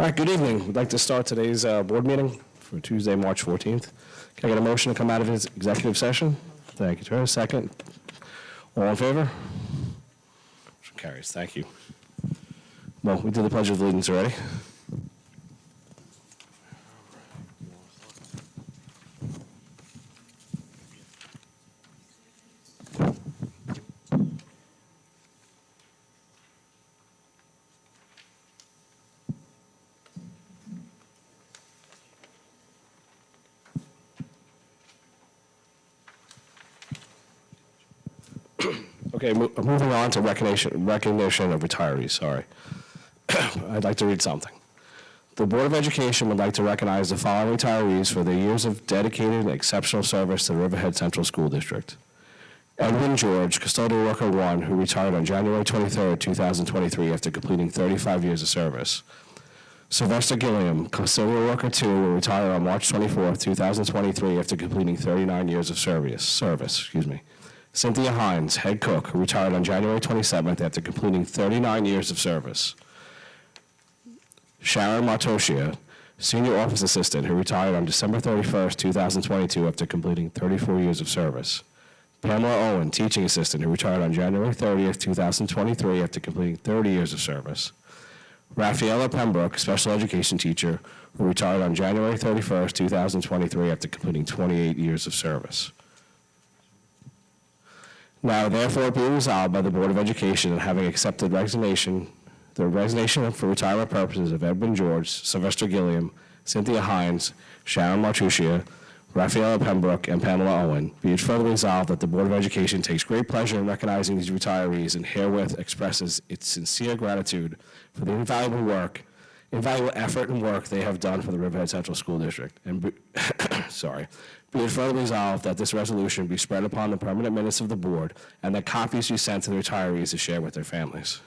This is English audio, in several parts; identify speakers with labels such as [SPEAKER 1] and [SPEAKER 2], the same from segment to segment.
[SPEAKER 1] All right, good evening. We'd like to start today's board meeting for Tuesday, March 14th. Can I get a motion to come out of his executive session? Thank you, Tara. Second. All in favor? Motion carries. Thank you. Well, we did the Pledge of Allegiance already. Okay, moving on to recognition of retirees, sorry. I'd like to read something. The Board of Education would like to recognize the following retirees for their years of dedicated and exceptional service to the Riverhead Central School District. Edwin George, Custodial Worker 1, who retired on January 23, 2023 after completing 35 years of service. Sylvester Gilliam, Custodial Worker 2, who retired on March 24, 2023 after completing 39 years of service. Cynthia Hines, Head Cook, who retired on January 27th after completing 39 years of service. Sharon Martoshia, Senior Office Assistant, who retired on December 31st, 2022 after completing 34 years of service. Pamela Owen, Teaching Assistant, who retired on January 30th, 2023 after completing 30 years of service. Rafaela Pembroke, Special Education Teacher, who retired on January 31st, 2023 after completing 28 years of service. Now, therefore, be resolved by the Board of Education that having accepted the resignation for retirement purposes of Edwin George, Sylvester Gilliam, Cynthia Hines, Sharon Martuccia, Rafaela Pembroke, and Pamela Owen, be it further resolved that the Board of Education takes great pleasure in recognizing these retirees and herewith expresses its sincere gratitude for the invaluable effort and work they have done for the Riverhead Central School District. And be it further resolved that this resolution be spread upon the permanent minutes of the board and that copies be sent to the retirees to share with their families.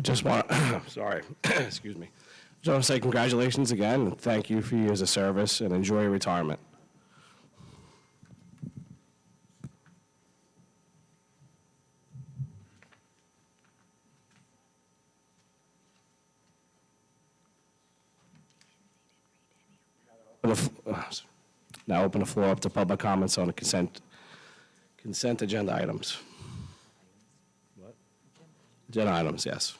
[SPEAKER 1] Just want to, excuse me. Just want to say congratulations again and thank you for your years of service and enjoy your retirement. Now open the floor up to public comments on the consent agenda items. What? Agenda items, yes.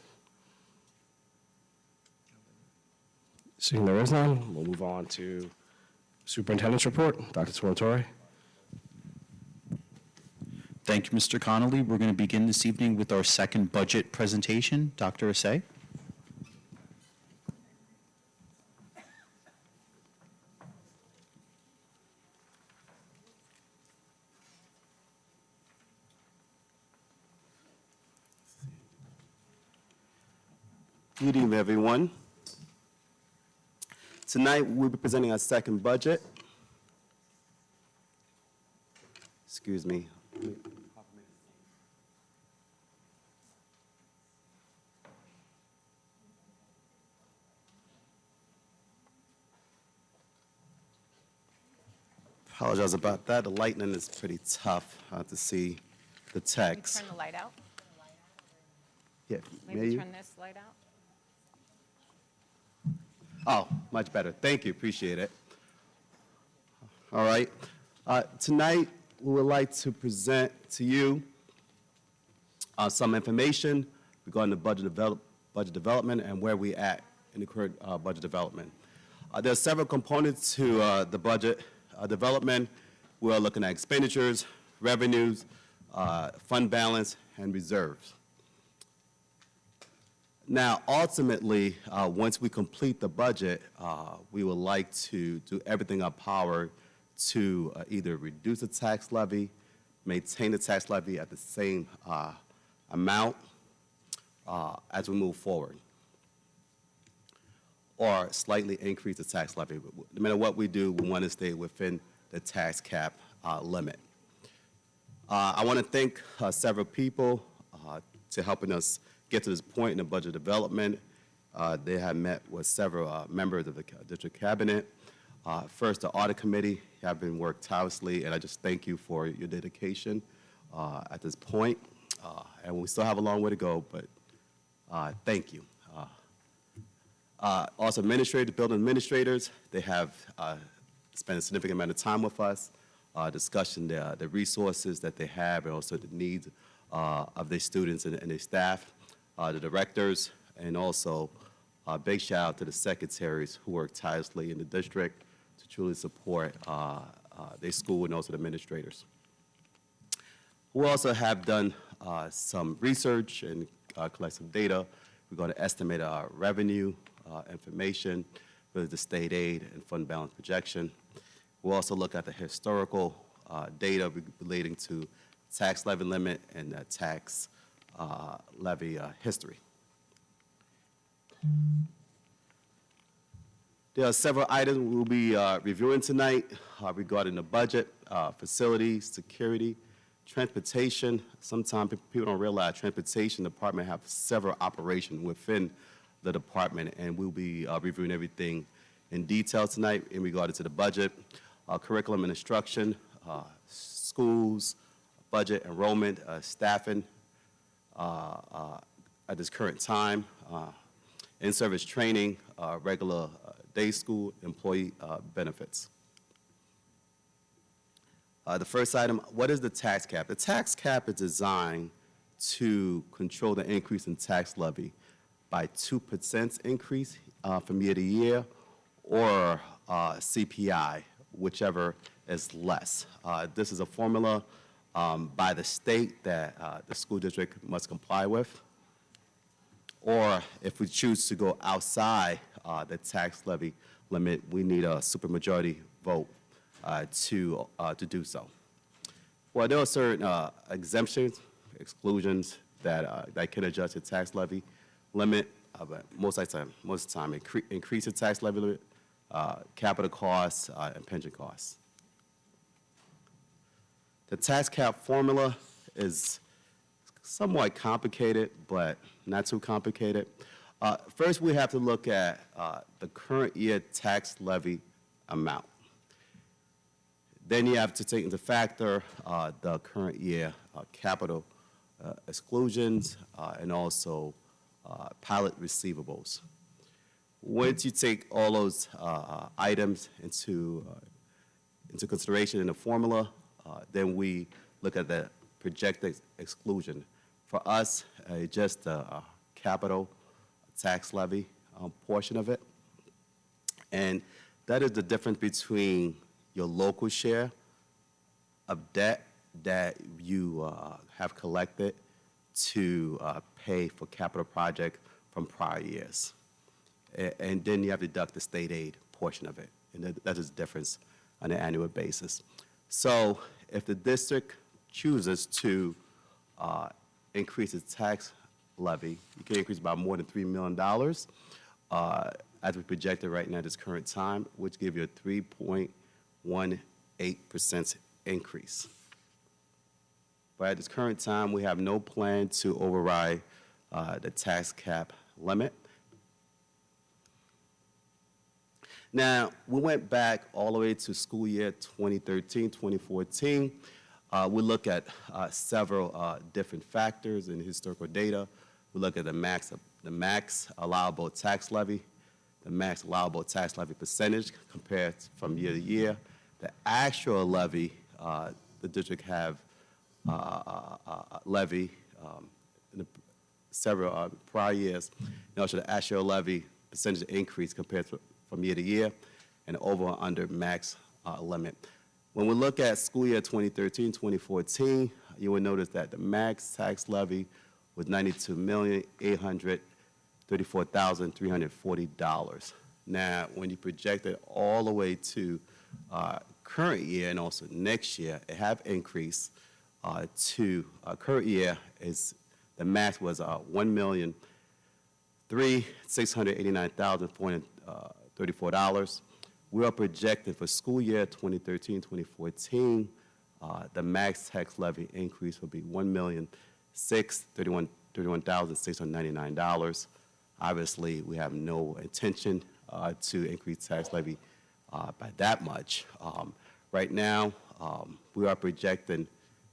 [SPEAKER 1] Seeing there is none, we'll move on to Superintendent's report. Dr. Torratore.
[SPEAKER 2] Thank you, Mr. Connolly. We're going to begin this evening with our second budget presentation. Dr. Asay.
[SPEAKER 3] Good evening, everyone. Tonight, we'll be presenting our second budget. Excuse me. Apologize about that. The lightning is pretty tough to see the text.
[SPEAKER 4] Turn the light out.
[SPEAKER 3] Yeah, may
[SPEAKER 4] Maybe
[SPEAKER 3] you?
[SPEAKER 4] turn this light out.
[SPEAKER 3] Oh, much better. Thank you. Appreciate it. All right. Tonight, we would like to present to you some information regarding the budget development and where we at in the current budget development. There are several components to the budget development. We are looking at expenditures, revenues, fund balance, and reserves. Now, ultimately, once we complete the budget, we would like to do everything in our power to either reduce the tax levy, maintain the tax levy at the same amount as we move forward, or slightly increase the tax levy. No matter what we do, we want to stay within the tax cap limit. I want to thank several people to helping us get to this point in the budget development. They have met with several members of the district cabinet. First, the audit committee have been worked tirelessly, and I just thank you for your dedication at this point. And we still have a long way to go, but thank you. Also, administrators, building administrators, they have spent a significant amount of time with us, discussing the resources that they have and also the needs of their students and their staff. The directors, and also a big shout out to the secretaries who work tirelessly in the district to truly support their school and also the administrators. We also have done some research and collect some data. We're going to estimate our revenue information for the state aid and fund balance projection. We'll also look at the historical data relating to tax levy limit and tax levy history. There are several items we'll be reviewing tonight regarding the budget, facilities, security, transportation. Sometimes people don't realize transportation department have several operations within the department, and we'll be reviewing everything in detail tonight in regard to the budget, curriculum and instruction, schools, budget, enrollment, staffing, at this current time, in-service training, regular day school, employee benefits. The first item, what is the tax cap? The tax cap is designed to control the increase in tax levy by 2% increase from year to year, or CPI, whichever is less. This is a formula by the state that the school district must comply with. Or if we choose to go outside the tax levy limit, we need a supermajority vote to do so. Well, there are certain exemptions, exclusions that can adjust the tax levy limit, but most of the time increase the tax levy limit, capital costs, and pension costs. The tax cap formula is somewhat complicated, but not too complicated. First, we have to look at the current year tax levy amount. Then you have to take into factor the current year capital exclusions and also pilot receivables. Once you take all those items into consideration in the formula, then we look at the projected exclusion. For us, just the capital tax levy portion of it. And that is the difference between your local share of debt that you have collected to pay for capital project from prior years. And then you have to deduct the state aid portion of it. And that is the difference on an annual basis. So if the district chooses to increase its tax levy, you can increase by more than $3 million as we projected right now at this current time, which give you a 3.18% increase. But at this current time, we have no plan to override the tax cap limit. Now, we went back all the way to school year 2013, 2014. We look at several different factors in historical data. We look at the max allowable tax levy, the max allowable tax levy percentage compared from year to year, the actual levy the district have levy in the several prior years, and also the actual levy percentage increase compared to, from year to year, and over or under max limit. When we look at school year 2013, 2014, you will notice that the max tax levy was $92,834,340. Now, when you project it all the way to current year and also next year, it have increased to current year is the max was $1,689,434. We are projected for school year 2013, 2014, the max tax levy increase will be $1,631,699. Obviously, we have no intention to increase tax levy by that much. Right now, we are projecting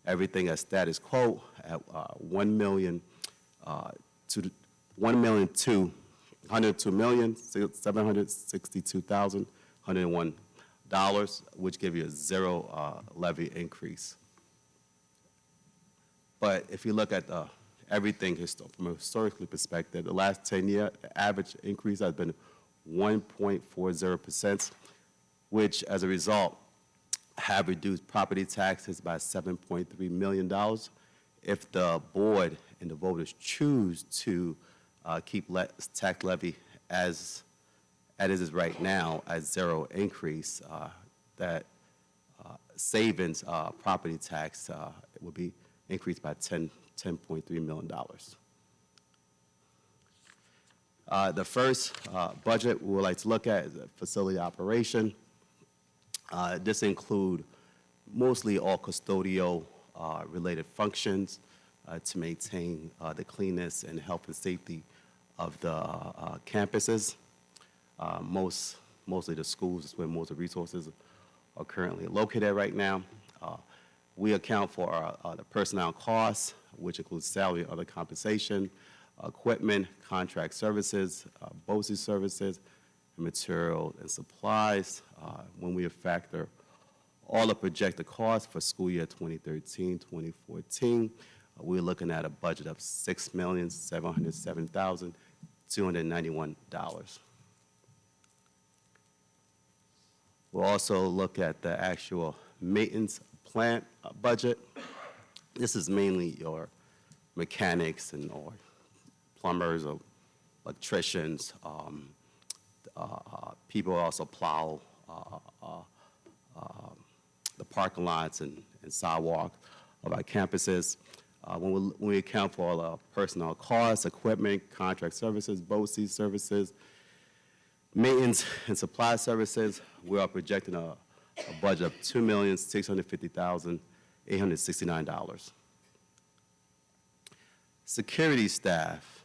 [SPEAKER 3] everything as status quo at $1,762,101, which give you a zero levy increase. But if you look at everything from a historically perspective, the last 10 years, the average increase has been 1.40%, which as a result have reduced property taxes by $7.3 million. If the board and the voters choose to keep tax levy as it is right now at zero increase, that savings property tax will be increased by $10.3 million. The first budget we would like to look at is facility operation. This includes mostly all custodial related functions to maintain the cleanness and health and safety of the campuses. Mostly the schools is where most of the resources are currently located right now. We account for the personnel costs, which includes salary, other compensation, equipment, contract services, BOCES services, material and supplies. When we factor all the projected costs for school year 2013, 2014, we're looking at a budget of $6,707,291. We'll also look at the actual maintenance plant budget. This is mainly your mechanics and or plumbers or electricians. People also plow the parking lots and sidewalk of our campuses. When we account for all the personnel costs, equipment, contract services, BOCES services, maintenance and supply services, we are projecting a budget of $2,650,869. Security staff.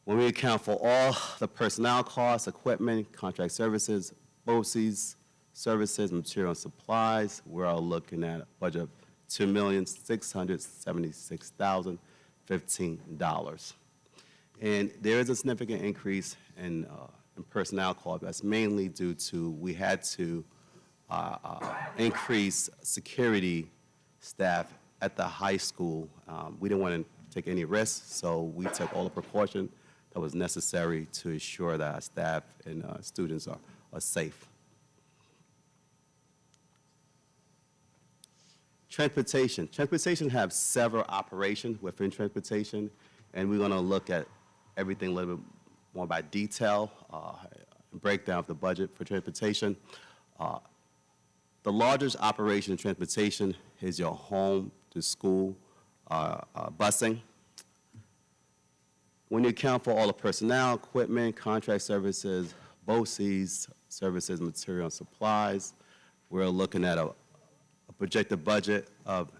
[SPEAKER 3] When we account for all the personnel costs, equipment, contract services, BOCES services, material and supplies, we're looking at a budget of $2,676,015. And there is a significant increase in personnel costs. That's mainly due to we had to increase security staff at the high school. We didn't want to take any risks, so we took all the precaution that was necessary to ensure that our staff and students are safe. Transportation. Transportation have several operations within transportation, and we're going to look at everything a little bit more by detail, breakdown of the budget for transportation. The largest operation in transportation is your home to school busing. When you account for all the personnel, equipment, contract services, BOCES, services, material, and supplies, we're looking at a projected budget of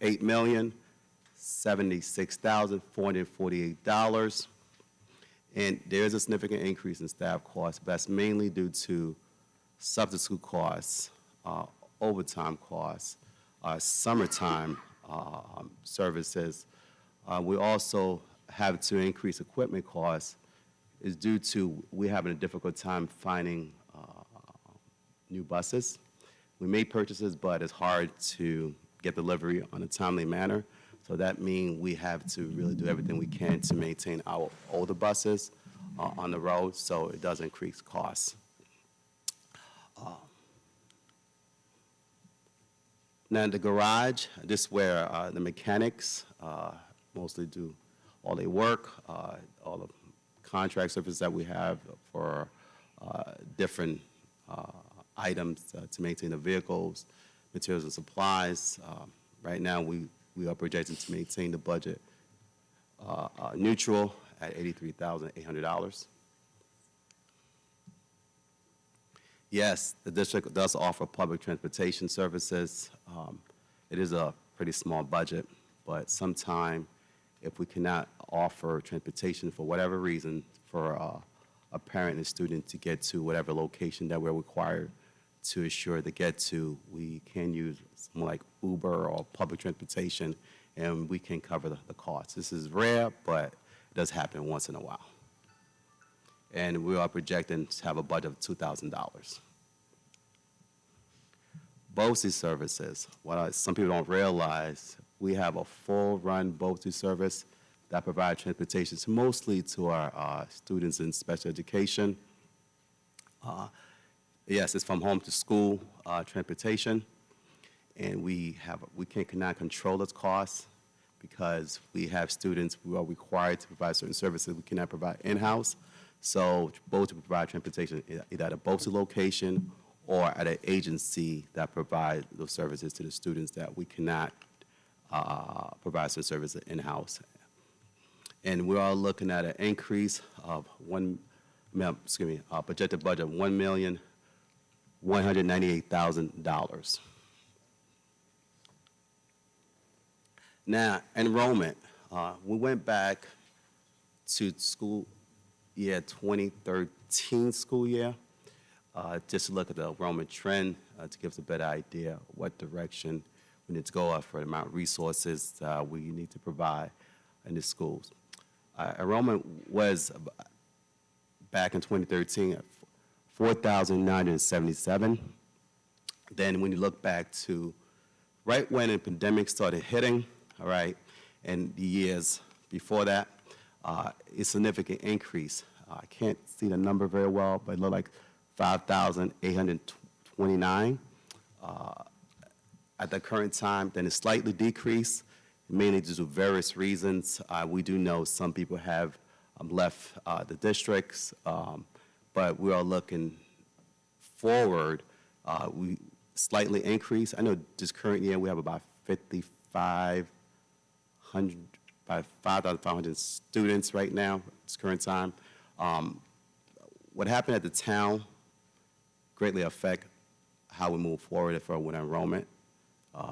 [SPEAKER 3] $8,076,448. And there is a significant increase in staff costs, but that's mainly due to substitute costs, overtime costs, summertime services. We also have to increase equipment costs is due to we having a difficult time finding new buses. We made purchases, but it's hard to get delivery on a timely manner. So that means we have to really do everything we can to maintain our older buses on the road, so it does increase costs. Now, the garage, this is where the mechanics mostly do all their work, all the contract services that we have for different items to maintain the vehicles, materials and supplies. Right now, we are projecting to maintain the budget neutral at $83,800. Yes, the district does offer public transportation services. It is a pretty small budget, but sometime if we cannot offer transportation for whatever reason for a parent and student to get to whatever location that we're required to assure to get to, we can use something like Uber or public transportation, and we can cover the costs. This is rare, but it does happen once in a while. And we are projecting to have a budget of $2,000. BOCES services, what some people don't realize, we have a full-run BOCES service that provides transportation mostly to our students in special education. Yes, it's from home to school transportation, and we cannot control its costs because we have students who are required to provide certain services we cannot provide in-house. So both to provide transportation either at a BOCES location or at an agency that provides those services to the students that we cannot provide some services in-house. And we are looking at an increase of projected budget of $1,198,000. Now, enrollment. We went back to school year 2013 school year, just to look at the enrollment trend to give us a better idea what direction we need to go for the amount of resources we need to provide in the schools. Enrollment was back in 2013 at 4,977. Then when you look back to right when the pandemic started hitting, all right, and the years before that, a significant increase. I can't see the number very well, but it looked like 5,829 at the current time. Then it slightly decreased, mainly due to various reasons. We do know some people have left the districts, but we are looking forward. We slightly increased. I know this current year we have about 5,500 students right now, this current time. What happened at the town greatly affect how we move forward with enrollment.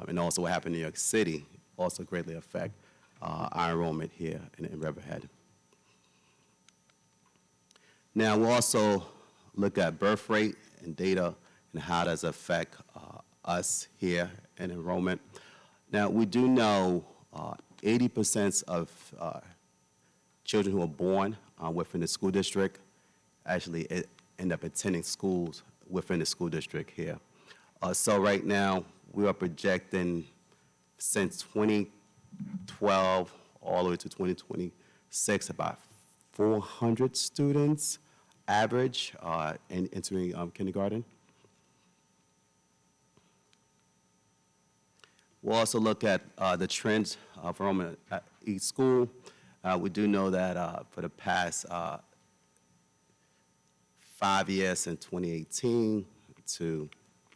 [SPEAKER 3] And also what happened in New York City also greatly affect our enrollment here in Riverhead. Now, we'll also look at birth rate and data and how does it affect us here in enrollment. Now, we do know 80% of children who are born within the school district actually end up attending schools within the school district here. So right now, we are projecting since 2012 all the way to 2026, about 400 students average entering kindergarten. We'll also look at the trends of enrollment at each school. We do know that for the past 5 years, in 2018 to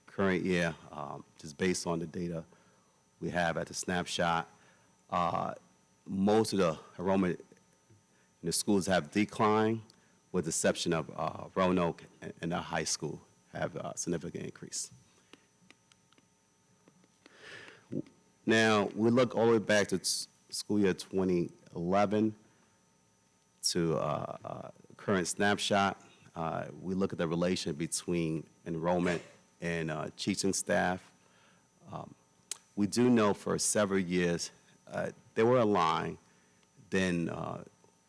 [SPEAKER 3] current year, just based on the data we have at the snapshot, most of the enrollment in the schools have declined, with the exception of Roanoke and the high school have a significant increase. Now, we look all the way back to school year 2011 to current snapshot. We look at the relation between enrollment and teaching staff. We do know for several years they were aligned. Then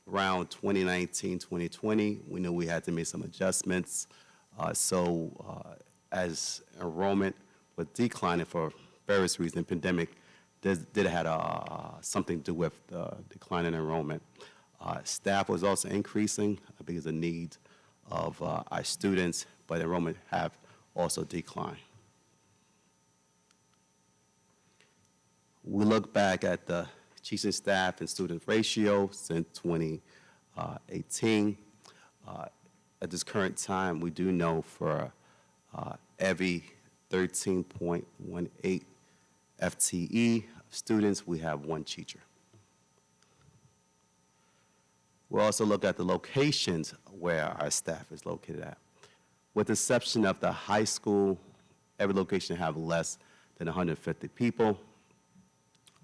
[SPEAKER 3] around 2019, 2020, we knew we had to make some adjustments. As enrollment was declining for various reasons, the pandemic did have something to do with the decline in enrollment. Staff was also increasing because of the need of our students, but enrollment have also declined. We look back at the teaching staff and student ratio since 2018. At this current time, we do know for every 13.18 FTE students, we have one teacher. We'll also look at the locations where our staff is located at. With the exception of the high school, every location have less than 150 people.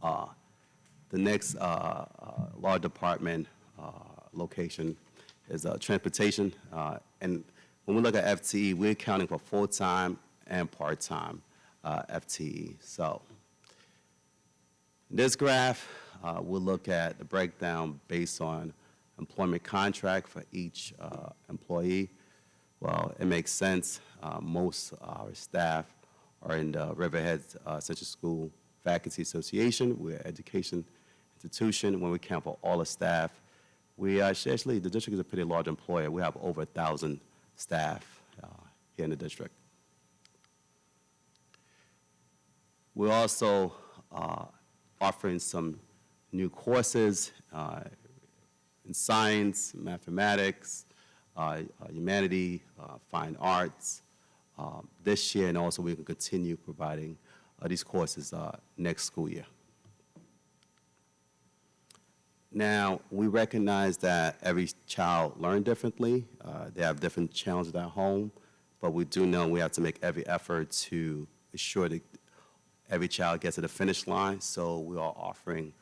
[SPEAKER 3] The next law department location is transportation. And when we look at FTE, we're accounting for full-time and part-time FTE. So in this graph, we'll look at the breakdown based on employment contract for each employee. Well, it makes sense. Most of our staff are in the Riverhead Central School Faculty Association. We're an education institution. When we count for all the staff, we actually, the district is a pretty large employer. We have over 1,000 staff here in the district. We're also offering some new courses in science, mathematics, humanity, fine arts this year, and also we can continue providing these courses next school year. Now, we recognize that every child learns differently. They have different challenges at home, but we do know we have to make every effort to ensure that every child gets to the finish line. So we are offering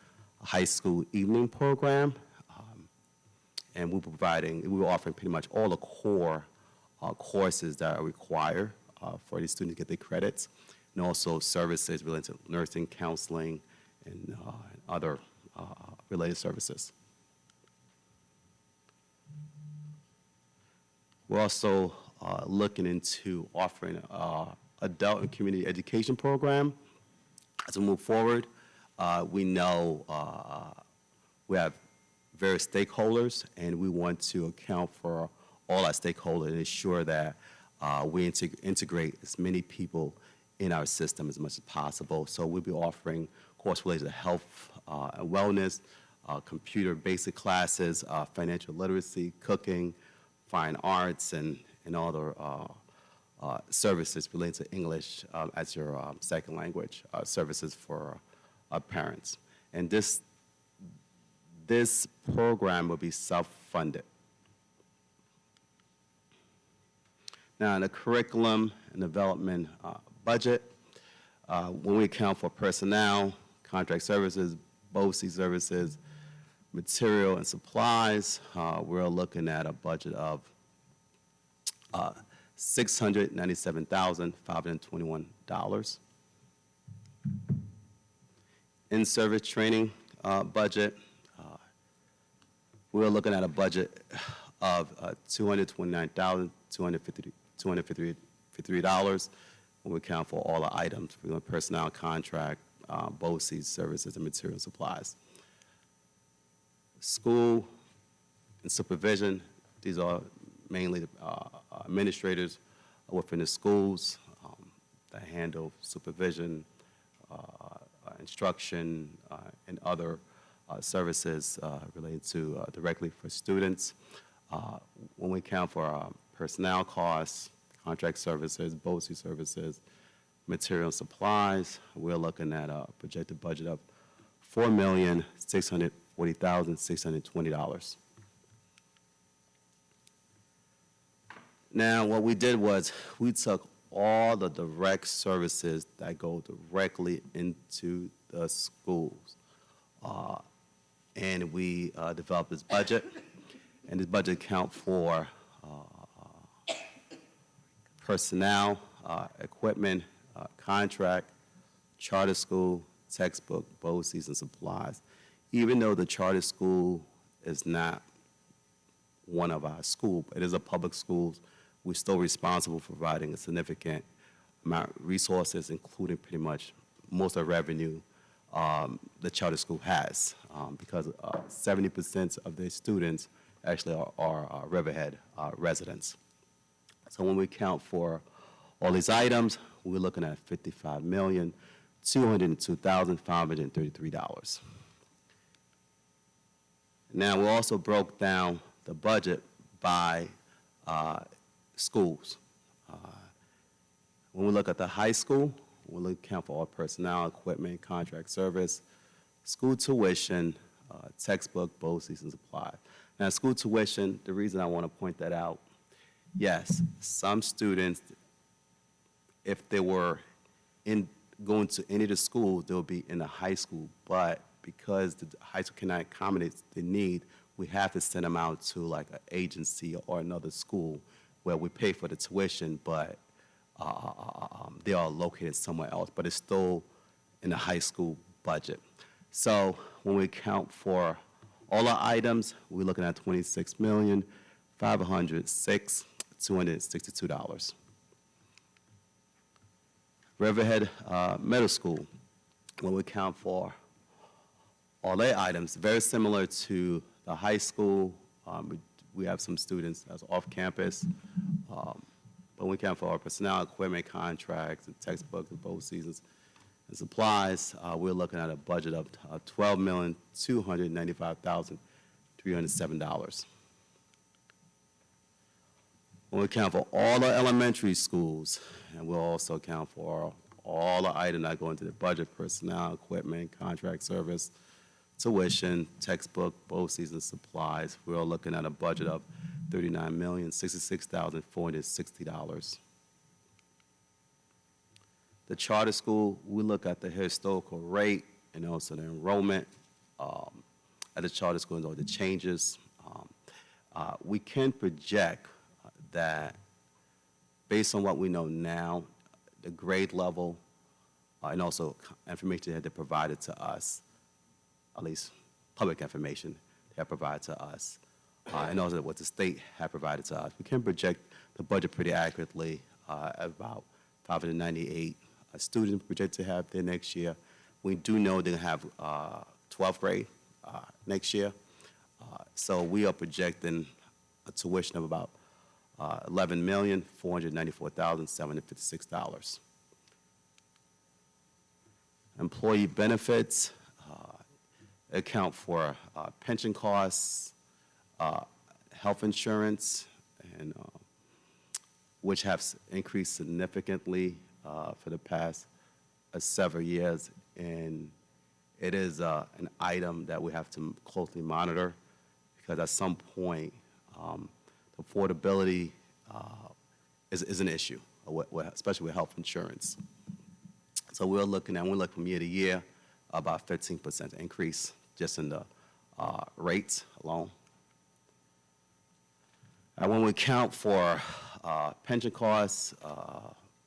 [SPEAKER 3] a high school evening program, and we're offering pretty much all the core courses that are required for these students to get their credits, and also services related to nursing, counseling, and other related services. We're also looking into offering adult and community education program. As we move forward, we know we have various stakeholders, and we want to account for all our stakeholders and ensure that we integrate as many people in our system as much as possible. So we'll be offering courses related to health and wellness, computer basic classes, financial literacy, cooking, fine arts, and other services related to English as your second language, services for parents. And this program will be self-funded. Now, in the curriculum and development budget, when we account for personnel, contract services, BOCES services, material and supplies, we're looking at a budget of $697,521. In-service training budget, we're looking at a budget of $229,253 when we account for all the items, we're doing personnel contract, BOCES, services, and material supplies. School and supervision, these are mainly administrators within the schools that handle supervision, instruction, and other services related to directly for students. When we count for personnel costs, contract services, BOCES services, material supplies, we're looking at a projected budget of $4,640,620. Now, what we did was we took all the direct services that go directly into the schools, and we developed this budget, and this budget account for personnel, equipment, contract, charter school, textbook, BOCES, and supplies. Even though the charter school is not one of our schools, it is a public school, we're still responsible for providing a significant amount of resources, including pretty much most of the revenue the charter school has, because 70% of their students actually are Riverhead residents. So when we count for all these items, we're looking at $55,202,533. Now, we also broke down the budget by schools. When we look at the high school, we'll account for all personnel, equipment, contract service, school tuition, textbook, BOCES, and supplies. Now, school tuition, the reason I want to point that out, yes, some students, if they were going to any of the schools, they'll be in the high school, but because the high school cannot accommodate the need, we have to send them out to like an agency or another school where we pay for the tuition, but they are located somewhere else, but it's still in the high school budget. So when we account for all our items, we're looking at $26,506,262. Riverhead Middle School, when we account for all their items, very similar to the high school. We have some students that's off campus, but we account for our personnel, equipment, contracts, and textbooks, and BOCES, and supplies. We're looking at a budget of $12,295,307. When we account for all the elementary schools, and we'll also account for all the items that go into the budget, personnel, equipment, contract service, tuition, textbook, BOCES, and supplies, we're looking at a budget of $39,066,460. The charter school, we look at the historical rate and also the enrollment at the charter school and all the changes. We can project that based on what we know now, the grade level and also information that they provided to us, at least public information they have provided to us, and also what the state have provided to us. We can project the budget pretty accurately at about 598 students projected to have there next year. We do know they're going to have 12th grade next year. So we are projecting a tuition of about $11,494,756. Employee benefits account for pension costs, health insurance, and which have increased significantly for the past several years. And it is an item that we have to closely monitor because at some point, affordability is an issue, especially with health insurance. So we're looking from year to year, about 13% increase just in the rates alone. And when we count for pension costs,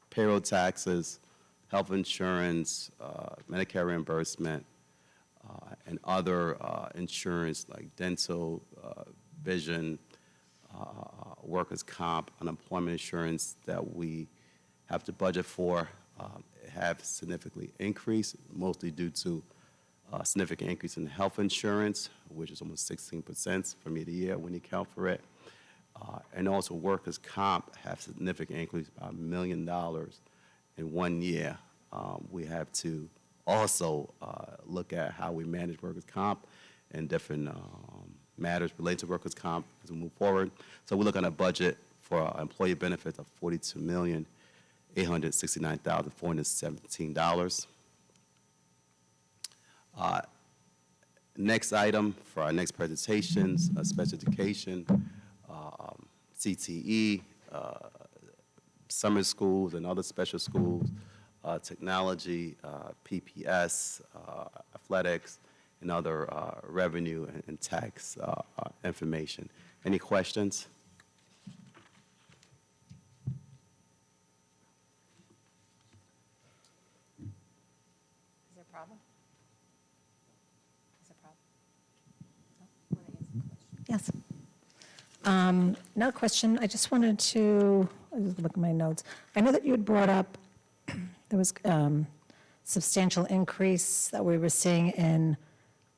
[SPEAKER 3] payroll taxes, health insurance, Medicare reimbursement, and other insurance like dental, vision, workers' comp, unemployment insurance that we have to budget for have significantly increased, mostly due to a significant increase in health insurance, which is almost 16% from year to year when you account for it. And also workers' comp have significant increase, about $1 million in 1 year. We have to also look at how we manage workers' comp and different matters related to workers' comp as we move forward. So we're looking at a budget for employee benefits of $42,869,417. Next item for our next presentations, special education, CTE, summer schools and other special schools, technology, PPS, athletics, and other revenue and tax information. Any questions?
[SPEAKER 4] Is there a problem? Is there a problem? No? Want to answer the question?
[SPEAKER 5] Yes. Another question, I just wanted to, I was looking at my notes. I know that you had brought up, there was substantial increase that we were seeing in,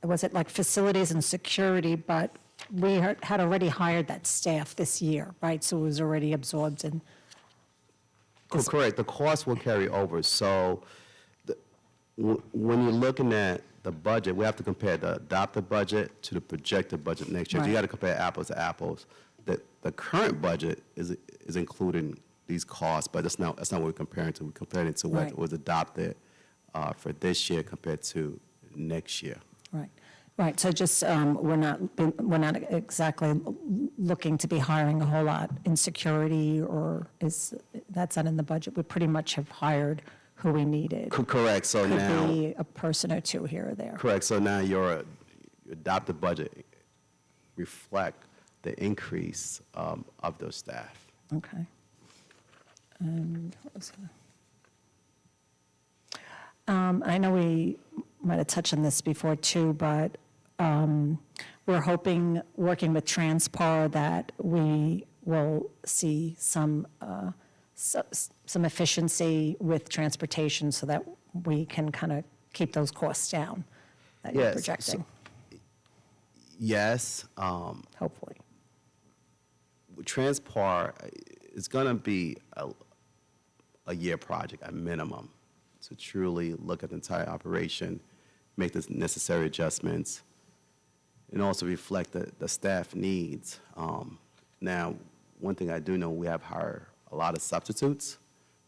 [SPEAKER 5] was it like facilities and security, but we had already hired that staff this year, right? So it was already absorbed in.
[SPEAKER 3] Correct. The cost will carry over. So when you're looking at the budget, we have to compare the adopted budget to the projected budget next year. So you got
[SPEAKER 5] Right.
[SPEAKER 3] to compare apples to apples. The current budget is including these costs, but that's not what we're comparing to. We're comparing it to what
[SPEAKER 5] Right.
[SPEAKER 3] was adopted for this year compared to next year.
[SPEAKER 5] Right, right. So just, we're not exactly looking to be hiring a whole lot in security, or that's not in the budget. We pretty much have hired who we needed.
[SPEAKER 3] Correct. So
[SPEAKER 5] Could
[SPEAKER 3] now.
[SPEAKER 5] be a person or two here or there.
[SPEAKER 3] Correct. So now your adopted budget reflect the increase of those staff.
[SPEAKER 5] Okay. And what was I know we might have touched on this before too, but we're hoping, working with Transpar, that we will see some efficiency with transportation so that we can kind of keep those costs down that you're
[SPEAKER 3] Yes,
[SPEAKER 5] projecting,
[SPEAKER 3] Yes.
[SPEAKER 5] hopefully.
[SPEAKER 3] Transpar is going to be a year project at minimum to truly look at the entire operation, make the necessary adjustments, and also reflect the staff needs. Now, one thing I do know, we have hired a lot of substitutes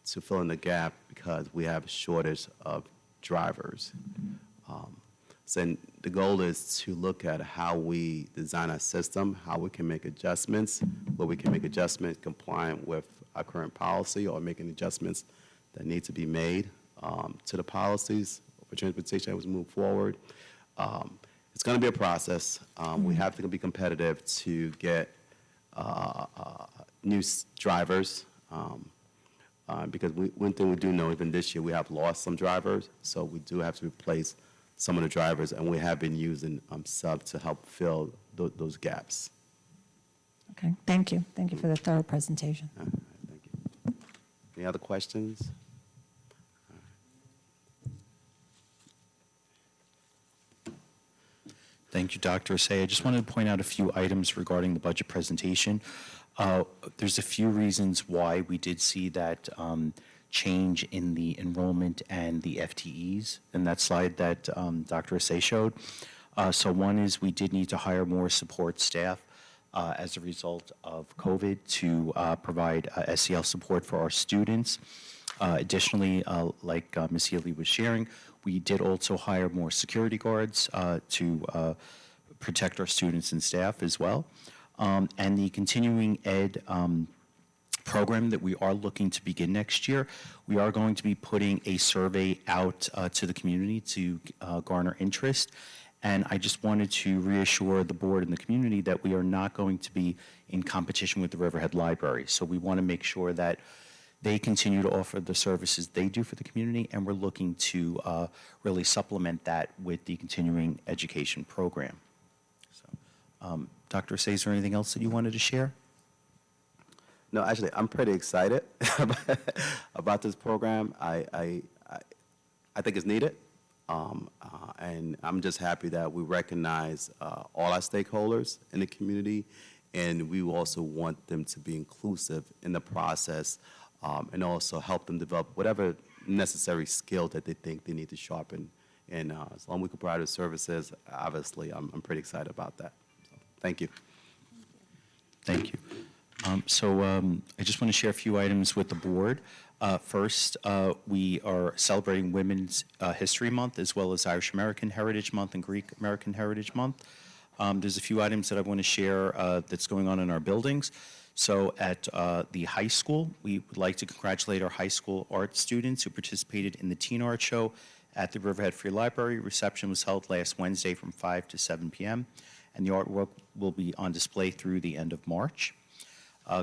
[SPEAKER 3] to fill in the gap because we have a shortage of drivers. So the goal is to look at how we design our system, how we can make adjustments, where we can make adjustments compliant with our current policy, or making adjustments that need to be made to the policies for transportation as we move forward. It's going to be a process. We have to be competitive to get new drivers, because one thing we do know, even this year, we have lost some drivers, so we do have to replace some of the drivers, and we have been using sub to help fill those gaps.
[SPEAKER 5] Okay, thank you. Thank you for the thorough presentation.
[SPEAKER 3] All right, thank you. Any other questions?
[SPEAKER 2] Thank you, Dr. Asay. I just wanted to point out a few items regarding the budget presentation. There's a few reasons why we did see that change in the enrollment and the FTEs in that slide that Dr. Asay showed. So one is we did need to hire more support staff as a result of COVID to provide SEL support for our students. Additionally, like Ms. Healy was sharing, we did also hire more security guards to protect our students and staff as well. And the continuing ed program that we are looking to begin next year, we are going to be putting a survey out to the community to garner interest. And I just wanted to reassure the board and the community that we are not going to be in competition with the Riverhead Library. So we want to make sure that they continue to offer the services they do for the community, and we're looking to really supplement that with the continuing education program. So, Dr. Say, is there anything else that you wanted to share?
[SPEAKER 3] No, actually, I'm pretty excited about this program. I think it's needed, and I'm just happy that we recognize all our stakeholders in the community, and we also want them to be inclusive in the process, and also help them develop whatever necessary skill that they think they need to sharpen. And as long as we can provide the services, obviously, I'm pretty excited about that. So, thank you.
[SPEAKER 2] Thank you. I just want to share a few items with the board. First, we are celebrating Women's History Month, as well as Irish American Heritage Month and Greek American Heritage Month. There's a few items that I want to share that's going on in our buildings. So at the high school, we would like to congratulate our high school art students who participated in the Teen Art Show at the Riverhead Free Library. Reception was held last Wednesday from 5 to 7 p.m., and the artwork will be on display through the end of March.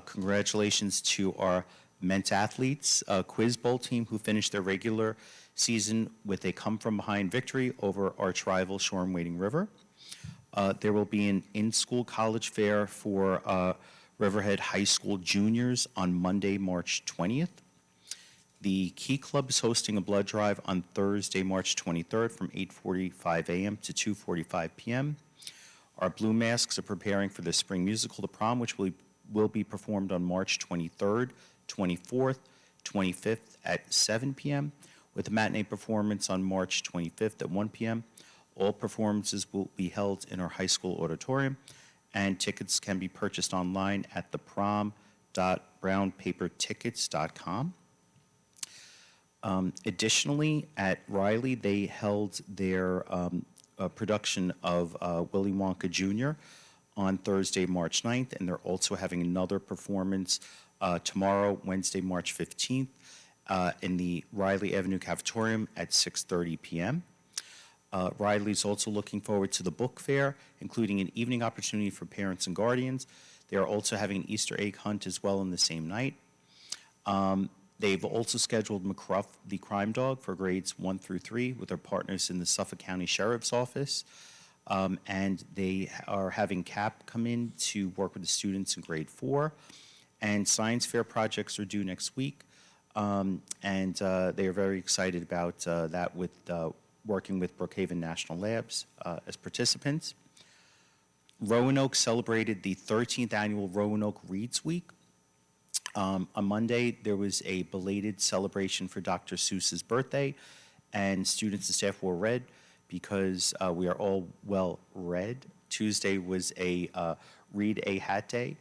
[SPEAKER 2] Congratulations to our men's athletes quiz bowl team who finished their regular season with a come-from-behind victory over arch rival Shoreham Wading River. There will be an in-school college fair for Riverhead High School juniors on Monday, March 20th. The Key Club is hosting a blood drive on Thursday, March 23rd from 8:45 a.m. to 2:45 p.m. Our Blue Masks are preparing for the spring musical, The Prom, which will be performed on March 23rd, 24th, 25th at 7 p.m., with a matinee performance on March 25th at 1 p.m. All performances will be held in our high school auditorium, and tickets can be purchased online at theprom.brownpapertickets.com. Additionally, at Riley, they held their production of Willy Wonka Jr. on Thursday, March 9th, and they're also having another performance tomorrow, Wednesday, March 15th, in the Riley Avenue Cafetorium at 6:30 p.m. Riley's also looking forward to the book fair, including an evening opportunity for parents and guardians. They are also having an Easter egg hunt as well on the same night. They've also scheduled McCruff, the crime dog, for grades 1 through 3 with their partners in the Suffolk County Sheriff's Office. And they are having CAP come in to work with the students in grade 4. And science fair projects are due next week. They are very excited about that with working with Brookhaven National Labs as participants. Roanoke celebrated the 13th annual Roanoke Reads Week. On Monday, there was a belated celebration for Dr. Seuss's birthday, and students and staff wore red because we are all well read. Tuesday was a Read a Hat Day.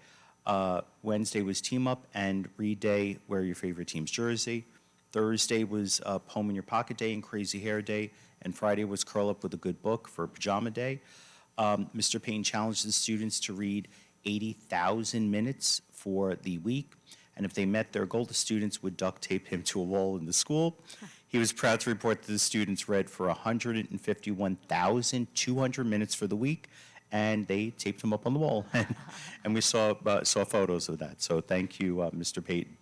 [SPEAKER 2] Wednesday was Team Up and Read Day, wear your favorite team's jersey. Thursday was Poem in Your Pocket Day and Crazy Hair Day, and Friday was Curl Up with a Good Book for Pajama Day. Mr. Payne challenged the students to read 80,000 minutes for the week, and if they met their goal, the students would duct tape him to a wall in the school. He was proud to report that the students read for 151,200 minutes for the week, and they taped him up on the wall, and we saw photos of that. So thank you, Mr. Payton.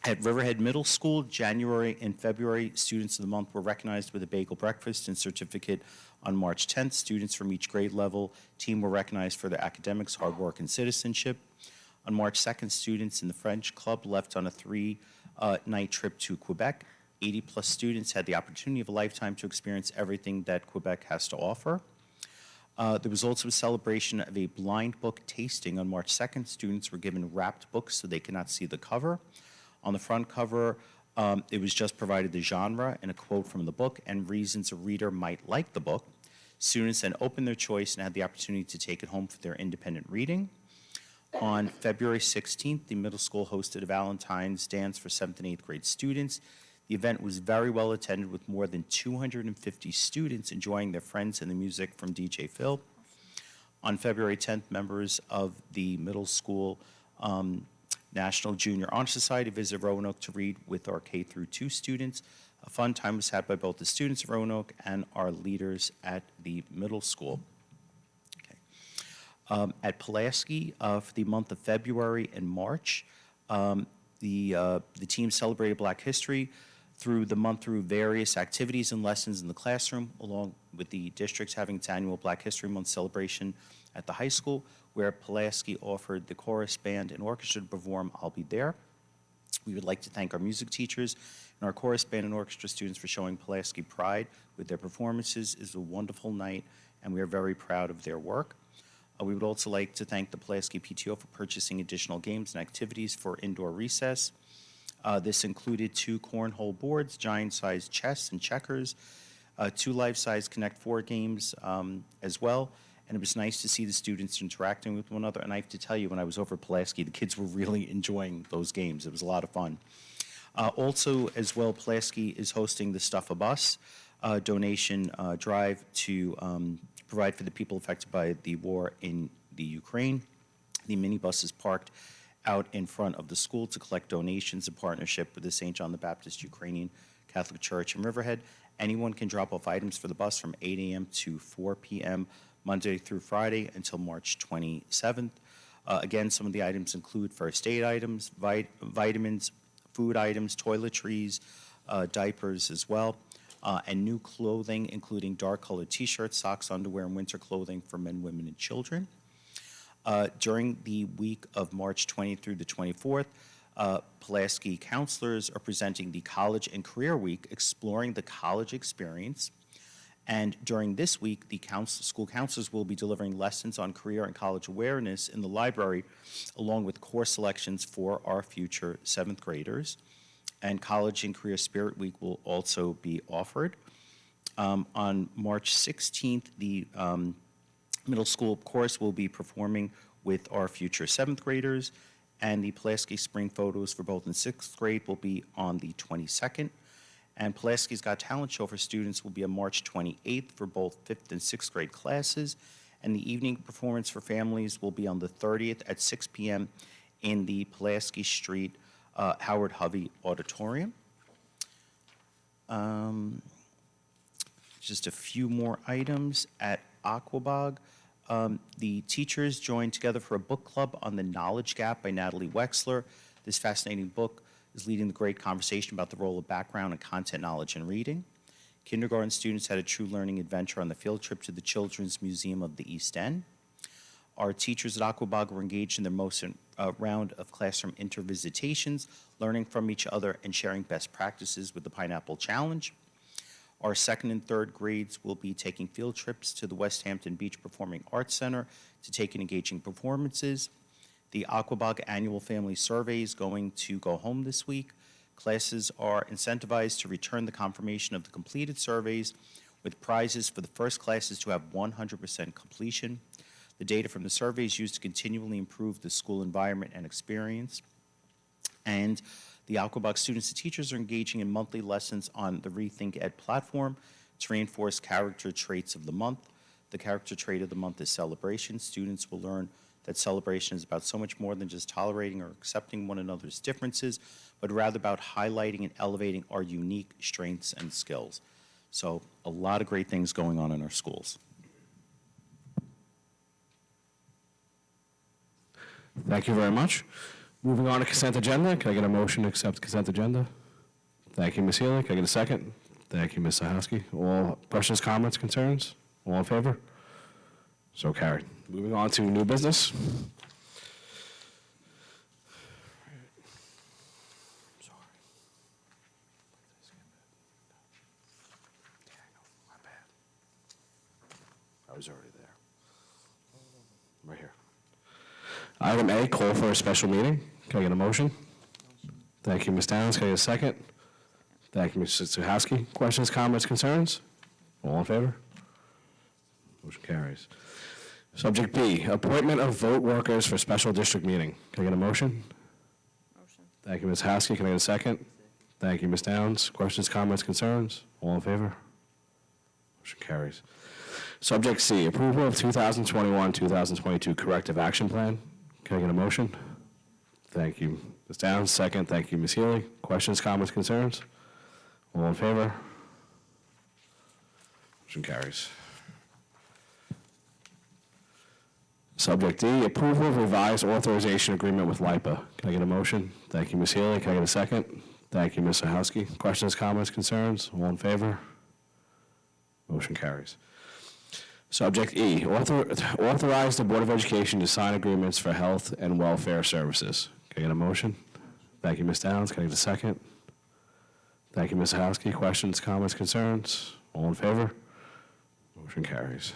[SPEAKER 2] At Riverhead Middle School, January and February students of the month were recognized with a bagel breakfast and certificate. On March 10th, students from each grade level team were recognized for their academics, hard work, and citizenship. On March 2nd, students in the French Club left on a 3-night trip to Quebec. 80-plus students had the opportunity of a lifetime to experience everything that Quebec has to offer. There was also a celebration of a blind book tasting on March 2nd. Students were given wrapped books so they could not see the cover. On the front cover, it was just provided the genre and a quote from the book and reasons a reader might like the book. Students then opened their choice and had the opportunity to take it home for their independent reading. On February 16th, the middle school hosted a Valentine's dance for 7th and 8th grade students. The event was very well attended with more than 250 students enjoying their friends and the music from DJ Phil. On February 10th, members of the middle school National Junior Honor Society visited Roanoke to read with our K through 2 students. A fun time was had by both the students of Roanoke and our leaders at the middle school. At Pulaski, for the month of February and March, The team celebrated Black History through the month through various activities and lessons in the classroom, along with the district's having its annual Black History Month celebration at the high school, where Pulaski offered the chorus, band, and orchestra to perform I'll Be There. We would like to thank our music teachers and our chorus, band, and orchestra students for showing Pulaski pride with their performances. It was a wonderful night, and we are very proud of their work. We would also like to thank the Pulaski PTO for purchasing additional games and activities for indoor recess. This included 2 cornhole boards, giant-sized chess and checkers, 2 life-size Connect 4 games as well. And it was nice to see the students interacting with one another. And I have to tell you, when I was over at Pulaski, the kids were really enjoying those games. It was a lot of fun. Also, as well, Pulaski is hosting the Stuff a Bus donation drive to provide for the people affected by the war in the Ukraine. The minibus is parked out in front of the school to collect donations in partnership with the St. John the Baptist Ukrainian Catholic Church in Riverhead. Anyone can drop off items for the bus from 8 a.m. to 4 p.m. Monday through Friday until March 27th. Again, some of the items include first aid items, vitamins, food items, toiletries, diapers as well, and new clothing, including dark-colored T-shirts, socks, underwear, and winter clothing for men, women, and children. During the week of March 20th through the 24th, Pulaski counselors are presenting the College and Career Week, exploring the college experience. And during this week, the school counselors will be delivering lessons on career and college awareness in the library, along with course selections for our future 7th graders. And College and Career Spirit Week will also be offered. On March 16th, the middle school course will be performing with our future 7th graders, and the Pulaski Spring Photos for both in 6th grade will be on the 22nd. And Pulaski's Got Talent Show for students will be on March 28th for both 5th and 6th grade classes. And the evening performance for families will be on the 30th at 6 p.m. in the Pulaski Street Howard Hovey Auditorium. Just a few more items at Aquabog. The teachers joined together for a book club on The Knowledge Gap by Natalie Wexler. This fascinating book is leading the great conversation about the role of background and content knowledge in reading. Kindergarten students had a true learning adventure on the field trip to the Children's Museum of the East End. Our teachers at Aquabog were engaged in their most round of classroom intervisitations, learning from each other and sharing best practices with the Pineapple Challenge. Our 2nd and 3rd grades will be taking field trips to the West Hampton Beach Performing Arts Center to take in engaging performances. The Aquabog Annual Family Survey is going to go home this week. Classes are incentivized to return the confirmation of the completed surveys, with prizes for the first classes to have 100% completion. The data from the survey is used to continually improve the school environment and experience. And the Aquabog students and teachers are engaging in monthly lessons on the Rethink Ed platform to reinforce character traits of the month. The character trait of the month is celebration. Students will learn that celebration is about so much more than just tolerating or accepting one another's differences, but rather about highlighting and elevating our unique strengths and skills. So a lot of great things going on in our schools.
[SPEAKER 1] Thank you very much. Moving on to consent agenda. Can I get a motion to accept consent agenda? Thank you, Ms. Healy. Can I get a second? Thank you, Ms. Sahowski. All questions, comments, concerns? All in favor? So carried. Moving on to new business. I was already there. Right here. Item A, call for a special meeting. Can I get a motion? Thank you, Ms. Downs. Can I get a second? Thank you, Ms. Suhowski. Questions, comments, concerns? All in favor? Motion carries. Subject B, appointment of vote workers for special district meeting. Can I get a motion?
[SPEAKER 4] Motion.
[SPEAKER 1] Thank you, Ms. Haskey. Can I get a second? Thank you, Ms. Downs. Questions, comments, concerns? All in favor? Motion carries. Subject C, approval of 2021-2022 corrective action plan. Can I get a motion? Thank you, Ms. Downs. Second, thank you, Ms. Healy. Questions, comments, concerns? All in favor? Motion carries. Subject D, approval of revised authorization agreement with LIPA. Can I get a motion? Thank you, Ms. Healy. Can I get a second? Thank you, Ms. Sahowski. Questions, comments, concerns? All in favor? Motion carries. Subject E, authorize the Board of Education to sign agreements for health and welfare services. Can I get a motion? Thank you, Ms. Downs. Can I get a second? Thank you, Ms. Sahowski. Questions, comments, concerns? All in favor? Motion carries.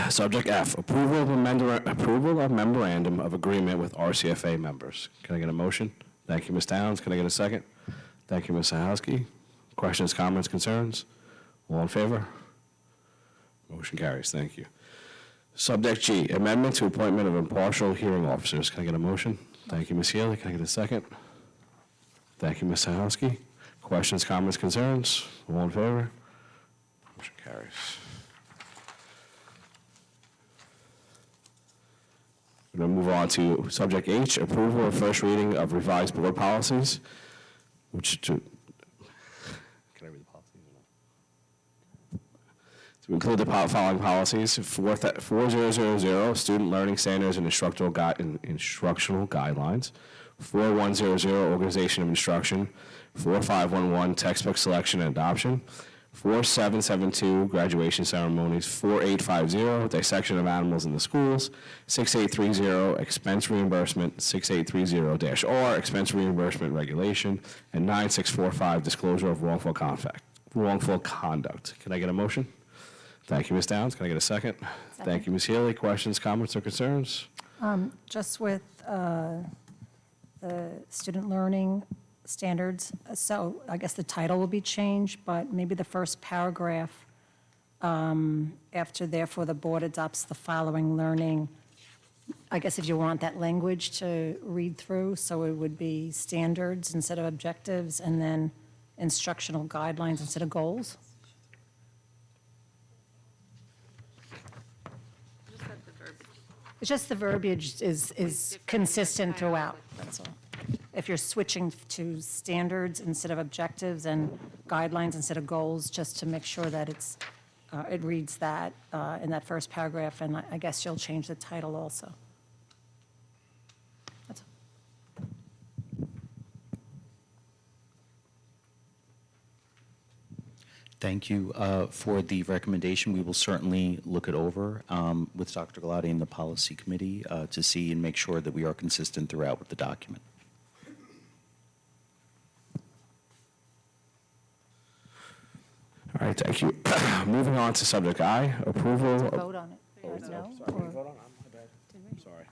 [SPEAKER 1] Subject F, approval of memorandum of agreement with RCFA members. Can I get a motion? Thank you, Ms. Downs. Can I get a second? Thank you, Ms. Sahowski. Questions, comments, concerns? All in favor? Motion carries. Thank you. Subject G, amendment to appointment of impartial hearing officers. Can I get a motion? Thank you, Ms. Healy. Can I get a second? Thank you, Ms. Sahowski. Questions, comments, concerns? All in favor? Motion carries. We're going to move on to Subject H, approval of first reading of revised board policies, which to, can I read the policies or not? To include the following policies: 4000, student learning standards and instructional guidelines; 4100, organization of instruction; 4511, textbook selection and adoption; 4772, graduation ceremonies; 4850, dissection of animals in the schools; 6830, expense reimbursement; 6830-R, expense reimbursement regulation; and 9645, disclosure of wrongful conduct. Can I get a motion? Thank you, Ms. Downs. Can I get a second? Thank you, Ms. Healy. Questions, comments, or concerns?
[SPEAKER 5] Just with the student learning standards, so I guess the title will be changed, but maybe the first paragraph after therefore the board adopts the following learning, I guess if you want that language to read through, so it would be standards instead of objectives, and then instructional guidelines instead of goals. It's just the verbiage is consistent throughout, that's all. If you're switching to standards instead of objectives and guidelines instead of goals, just to make sure that it reads that in that first paragraph, and I guess you'll change the title also. That's all.
[SPEAKER 2] Thank you for the recommendation. We will certainly look it over with Dr. Galati and the policy committee to see and make sure that we are consistent throughout with the document.
[SPEAKER 1] All right, thank you. Moving on to Subject I, approval.
[SPEAKER 5] Vote on it. Or no? Or-
[SPEAKER 1] Sorry.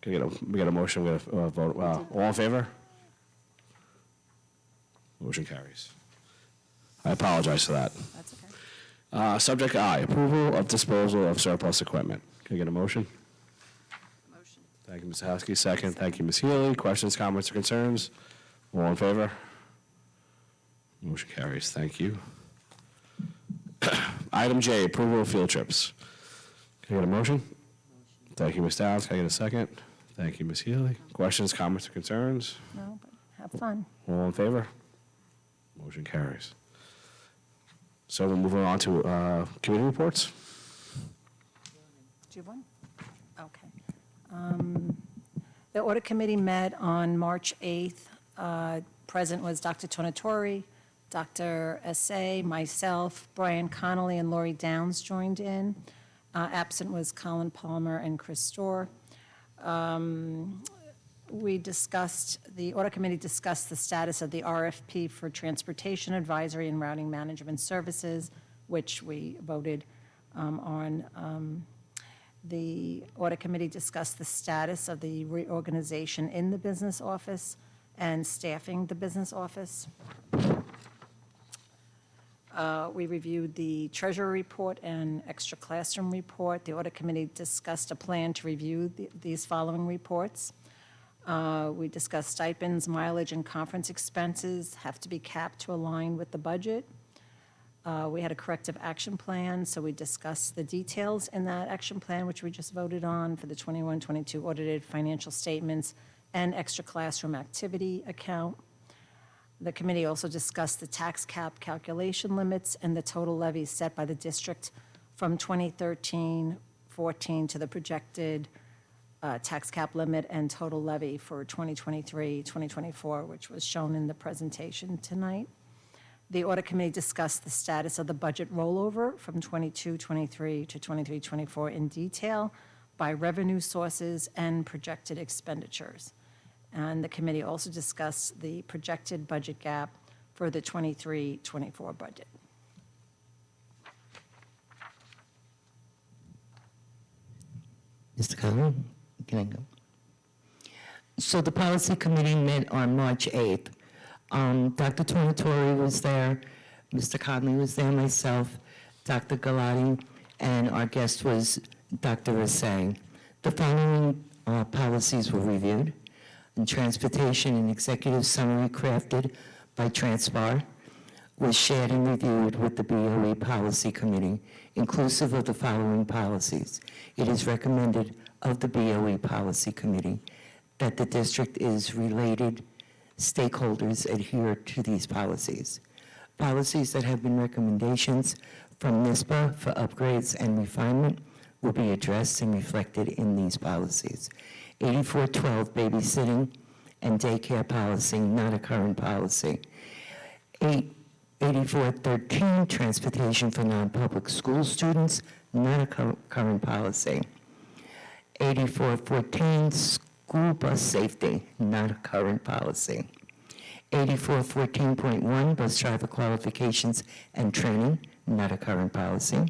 [SPEAKER 1] We get a motion, we get a vote. All in favor? Motion carries. I apologize for that.
[SPEAKER 5] That's okay.
[SPEAKER 1] Subject I, approval of disposal of surplus equipment. Can I get a motion?
[SPEAKER 4] Motion.
[SPEAKER 1] Thank you, Ms. Howski. Second, thank you, Ms. Healy. Questions, comments, or concerns? All in favor? Motion carries. Thank you. Item J, approval of field trips. Can I get a motion? Thank you, Ms. Downs. Can I get a second? Thank you, Ms. Healy. Questions, comments, or concerns?
[SPEAKER 5] No, but have fun.
[SPEAKER 1] All in favor? Motion carries. So we're moving on to committee reports.
[SPEAKER 5] Do you have one? Okay. The audit committee met on March 8th. Present was Dr. Tonatori, Dr. Essay, myself, Brian Connolly, and Lori Downs joined in. Absent was Colin Palmer and Chris Storr. The audit committee discussed the status of the RFP for transportation advisory and routing management services, which we voted on. The audit committee discussed the status of the reorganization in the business office and staffing the business office. We reviewed the treasurer report and extra classroom report. The audit committee discussed a plan to review these following reports. We discussed stipends, mileage, and conference expenses have to be capped to align with the budget. We had a corrective action plan, so we discussed the details in that action plan, which we just voted on for the 21-22 audited financial statements and extra classroom activity account. The committee also discussed the tax cap calculation limits and the total levies set by the district from 2013-14 to the projected tax cap limit and total levy for 2023-2024, which was shown in the presentation tonight. The audit committee discussed the status of the budget rollover from 22-23 to 23-24 in detail by revenue sources and projected expenditures. And the committee also discussed the projected budget gap for the 23-24 budget.
[SPEAKER 6] Mr. Conley, can I go? So the policy committee met on March 8th. Dr. Tornatori was there, Mr. Conley was there, myself, Dr. Galati, and our guest was Dr. Rasay. The following policies were reviewed. And transportation and executive summary crafted by Transpar was shared and reviewed with the BOE Policy Committee, inclusive of the following policies. It is recommended of the BOE Policy Committee that the district is related stakeholders adhere to these policies. Policies that have been recommendations from NISBA for upgrades and refinement will be addressed and reflected in these policies. 8412, babysitting and daycare policy, not a current policy. 8413, transportation for non-public school students, not a current policy. 8414, school bus safety, not a current policy. 8414.1, bus driver qualifications and training, not a current policy.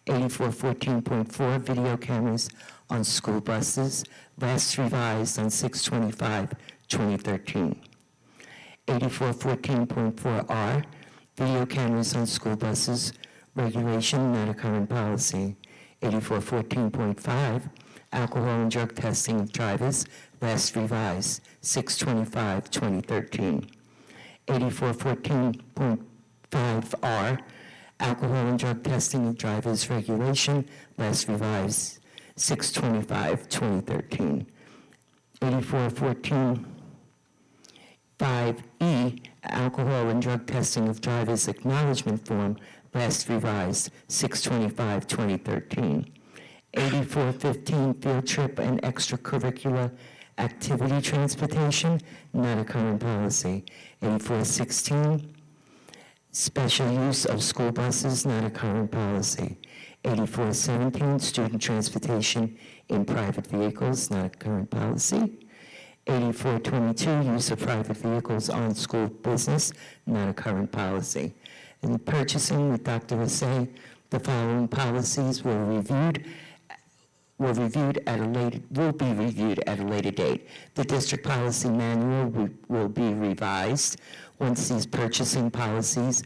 [SPEAKER 6] 8414.4, video cameras on school buses, last revised on 6/25/2013. 8414.4R, video cameras on school buses, regulation, not a current policy. 8414.5, alcohol and drug testing of drivers, last revised 6/25/2013. 8414.5R, alcohol and drug testing of drivers regulation, last revised 6/25/2013. 8414.5E, alcohol and drug testing of drivers acknowledgement form, last revised 6/25/2013. 8415, field trip and extracurricular activity transportation, not a current policy. 8416, special use of school buses, not a current policy. 8417, student transportation in private vehicles, not a current policy. 8422, use of private vehicles on school business, not a current policy. In purchasing with Dr. Rasay, the following policies will be reviewed at a later date. The district policy manual will be revised once these purchasing policies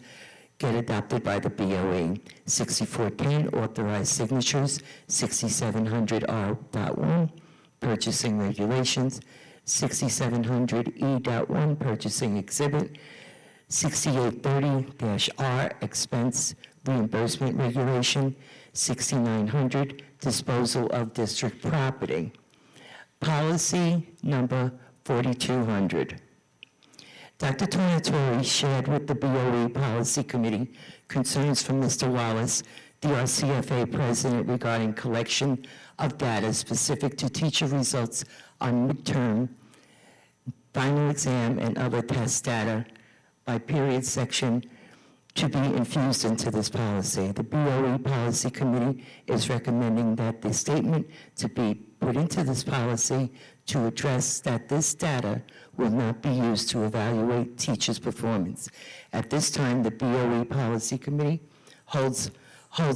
[SPEAKER 6] get adopted by the BOE. 6410, authorized signatures. 6700R.1, purchasing regulations. 6700E.1, purchasing exhibit. 6830-R, expense reimbursement regulation. 6900, disposal of district property. Policy number 4200. Dr. Tornatori shared with the BOE Policy Committee concerns from Mr. Wallace, the RCFA president, regarding collection of data specific to teacher results on midterm, final exam, and other test data by period section to be infused into this policy. The BOE Policy Committee is recommending that the statement to be put into this policy to address that this data will not be used to evaluate teachers' performance. At this time, the BOE Policy Committee holds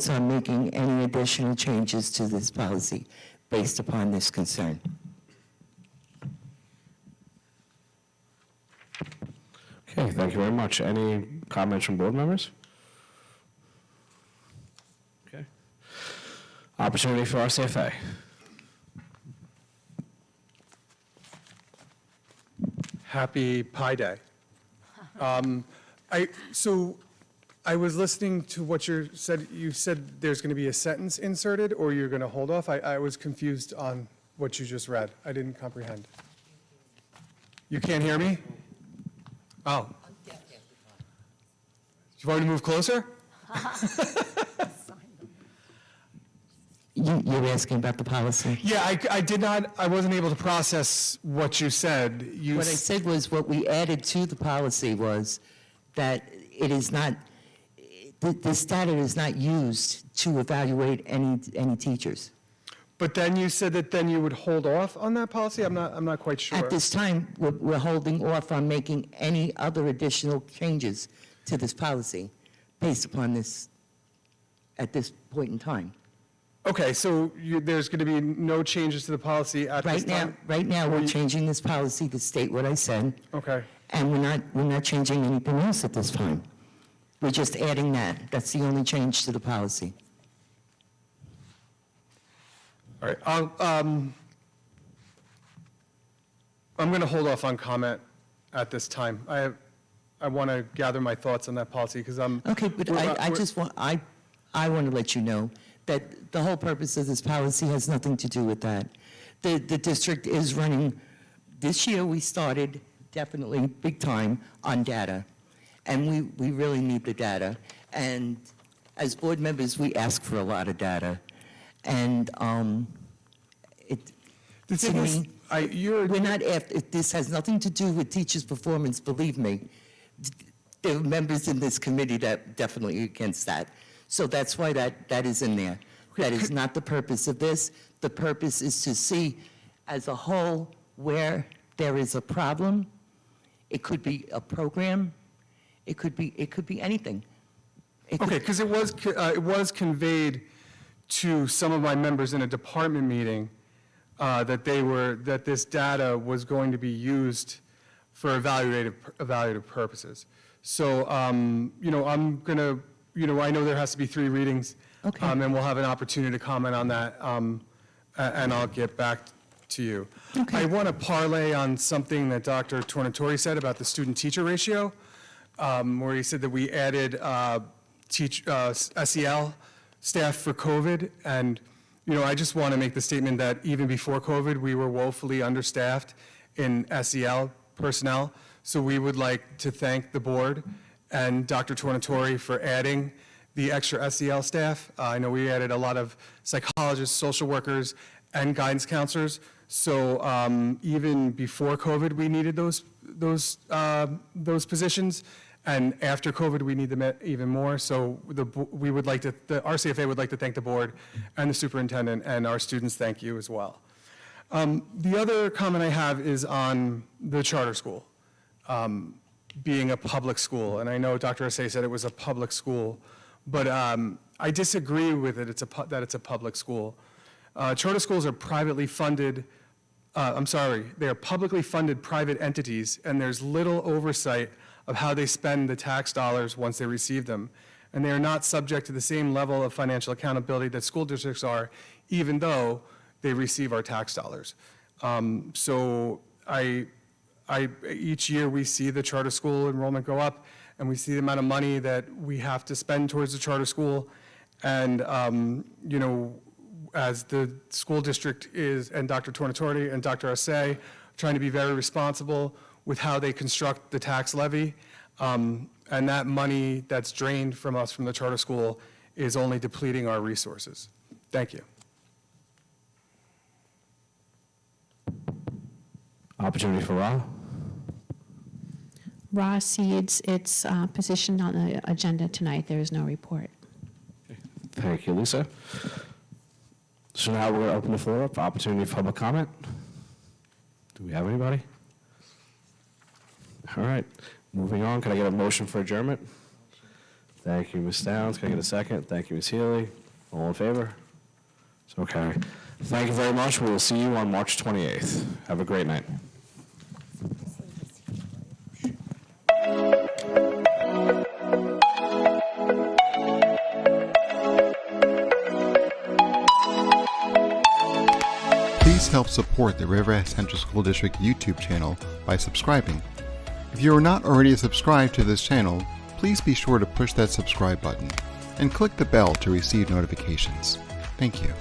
[SPEAKER 6] on making any additional changes to this policy based upon this concern.
[SPEAKER 1] Okay, thank you very much. Any comments from board members? Okay. Opportunity for RCFA.
[SPEAKER 7] Happy Pi Day. I was listening to what you said. You said there's going to be a sentence inserted, or you're going to hold off. I was confused on what you just read. I didn't comprehend. You can't hear me? Oh, You've already moved closer?
[SPEAKER 6] You're asking about the policy?
[SPEAKER 7] Yeah, I did not, I wasn't able to process what you said.
[SPEAKER 6] What I said was, what we added to the policy was that it is not, this data is not used to evaluate any teachers.
[SPEAKER 7] But then you said that then you would hold off on that policy? I'm not quite sure.
[SPEAKER 6] At this time, we're holding off on making any other additional changes to this policy based upon this, at this point in time.
[SPEAKER 7] Okay, so there's going to be no changes to the policy at this time?
[SPEAKER 6] Right now,
[SPEAKER 7] Or
[SPEAKER 6] we're
[SPEAKER 7] you-
[SPEAKER 6] changing this policy to state what I said,
[SPEAKER 7] Okay.
[SPEAKER 6] and we're not changing anything else at this time. We're just adding that. That's the only change to the policy.
[SPEAKER 7] All right, I'm going to hold off on comment at this time. I want to gather my thoughts on that policy because I'm.
[SPEAKER 6] Okay, but I just want, I want to let you know that the whole purpose of this policy has nothing to do with that. The district is running, this year we started definitely big time on data, and we really need the data. And as board members, we ask for a lot of data. And
[SPEAKER 7] The
[SPEAKER 6] to
[SPEAKER 7] thing is,
[SPEAKER 6] me,
[SPEAKER 7] you're.
[SPEAKER 6] we're not after, this has nothing to do with teachers' performance, believe me. There are members in this committee that definitely are against that. So that's why that is in there. That is not the purpose of this. The purpose is to see as a whole where there is a problem. It could be a program. It could be anything. It could-
[SPEAKER 7] Okay, because it was conveyed to some of my members in a department meeting that this data was going to be used for evaluative purposes. So, I'm going to, I know there has to be 3 readings.
[SPEAKER 6] Okay.
[SPEAKER 7] And we'll have an opportunity to comment on that, and I'll get back to you.
[SPEAKER 6] Okay.
[SPEAKER 7] I want to parlay on something that Dr. Tornatore said about the student-teacher ratio, where he said that we added SEL staff for COVID, and, I just want to make the statement that even before COVID, we were woefully understaffed in SEL personnel, so we would like to thank the board and Dr. Tornatore for adding the extra SEL staff. I know we added a lot of psychologists, social workers, and guidance counselors, so even before COVID, we needed those positions. And after COVID, we need them even more. So the RCFA would like to thank the board and the superintendent, and our students thank you as well. The other comment I have is on the charter school being a public school. And I know Dr. Asay said it was a public school, but I disagree with it. That it's a public school. Charter schools are privately funded. They are publicly funded private entities, and there's little oversight of how they spend the tax dollars once they receive them. And they are not subject to the same level of financial accountability that school districts are, even though they receive our tax dollars. So each year we see the charter school enrollment go up, and we see the amount of money that we have to spend towards the charter school. And, as the school district is, and Dr. Tornatore and Dr. Asay, trying to be very responsible with how they construct the tax levy. And that money that's drained from us from the charter school is only depleting our resources. Thank you.
[SPEAKER 1] Opportunity for Ra.
[SPEAKER 8] Raw Seeds, it's positioned on the agenda tonight. There is no report.
[SPEAKER 1] Thank you, Lisa. So now we're going to open the floor up for opportunity for public comment. Do we have anybody? All right, moving on. Can I get a motion for adjournment? Thank you, Ms. Downs. Can I get a second? Thank you, Ms. Healy. All in favor? So carried. Thank you very much. We will see you on March 28th. Have a great night.
[SPEAKER 9] Please help support the Riverhead Central School District YouTube channel by subscribing. If you are not already subscribed to this channel, please be sure to push that subscribe button and click the bell to receive notifications. Thank you.